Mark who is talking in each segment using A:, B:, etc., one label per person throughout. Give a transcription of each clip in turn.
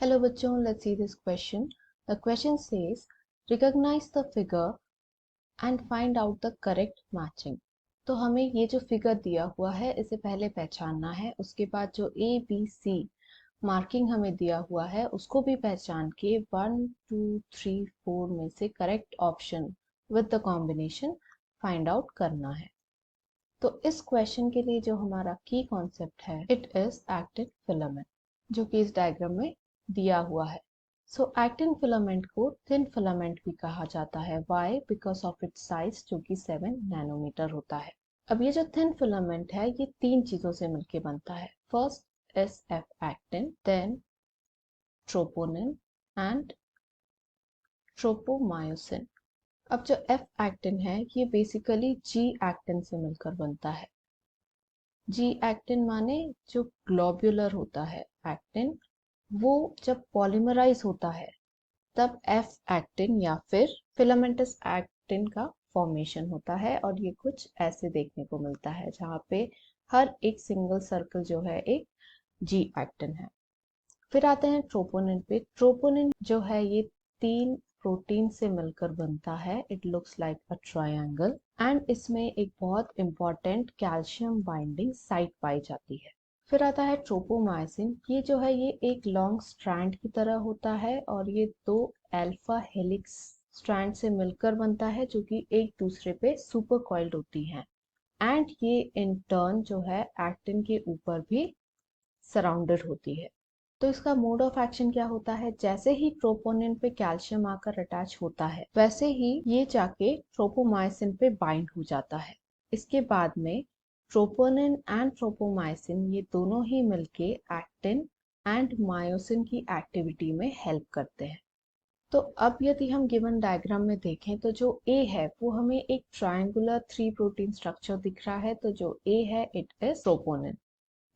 A: Hello बच्चों, let's see this question. The question says, recognize the figure and find out the correct matching. तो हमें ये जो figure दिया हुआ है इसे पहले पहचानना है, उसके बाद जो ए बी सी मार्किंग हमें दिया हुआ है उसको भी पहचान के 1 2 3 4 में से correct option with the combination find out करना है। तो इस क्वेश्चन के लिए जो हमारा की कॉन्सेप्ट है, इट इज एक्टिन फिलामेंट, जो कि इस डायग्राम में दिया हुआ है। सो एक्टिन फिलामेंट को थिन फिलामेंट भी कहा जाता है। Why? Because of its size, जो कि 7 नैनोमीटर होता है। अब ये जो थिन फिलामेंट है ये तीन चीजों से मिलके बनता है। First is F actin, then troponin and tropomyosin. अब जो एफ एक्टिन है ये बेसिकली जी एक्टिन से मिलकर बनता है। जी एक्टिन माने जो ग्लोब्यूलर होता है एक्टिन, वो जब पॉलीमराइज होता है तब एफ एक्टिन या फिर फिलामेंटस एक्टिन का फॉर्मेशन होता है, और ये कुछ ऐसे देखने को मिलता है जहाँ पे हर एक सिंगल सर्कल जो है एक जी एक्टिन है। फिर आते हैं ट्रोपोनिन पे। ट्रोपोनिन जो है ये तीन प्रोटीन से मिलकर बनता है। It looks like a triangle and इसमें एक बहुत इंपॉर्टेंट कैल्शियम बाइंडिंग साइट पाई जाती है। फिर आता है ट्रोपोमायसिन। ये जो है ये एक लॉन्ग स्ट्रैंड की तरह होता है और ये दो अल्फा हेलिक्स स्ट्रैंड से मिलकर बनता है जो कि एक दूसरे पे सुपर कॉइल्ड होती हैं, एंड ये इन टर्न जो है एक्टिन के ऊपर भी सराउंडेड होती है। तो इसका मोड ऑफ एक्शन क्या होता है? जैसे ही ट्रोपोनिन पे कैल्शियम आकर अटैच होता है वैसे ही ये जाके ट्रोपोमायसिन पे बाइंड हो जाता है। इसके बाद में ट्रोपोनिन एंड ट्रोपोमायसिन ये दोनों ही मिलके एक्टिन एंड मायोसिन की एक्टिविटी में हेल्प करते हैं। तो अब यदि हम गिवन डायग्राम में देखें तो जो ए है वो हमें एक ट्रायंगुलर 3 प्रोटीन स्ट्रक्चर दिख रहा है, तो जो ए है इट इज ट्रोपोनिन।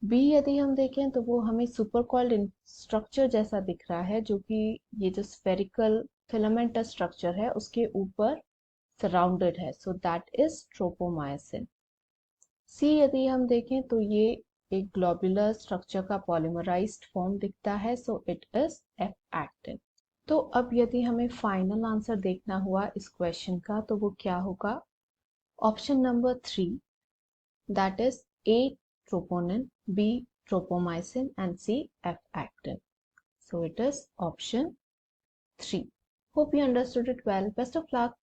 A: बी यदि हम देखें तो वो हमें सुपर कॉइल्ड स्ट्रक्चर जैसा दिख रहा है, जो कि ये जो स्फेरिकल फिलामेंटस स्ट्रक्चर है उसके ऊपर सराउंडेड है, सो दैट इज ट्रोपोमायसिन। सी यदि हम देखें तो ये एक ग्लोबुलर स्ट्रक्चर का पॉलीमराइज्ड फॉर्म दिखता है, so it is F actin. तो अब यदि हमें फाइनल आंसर देखना हुआ इस क्वेश्चन का तो वो क्या होगा? Option number 3, that is A troponin, B tropomycin and C F actin. So it is option 3. Hope you understood it well. Best of luck.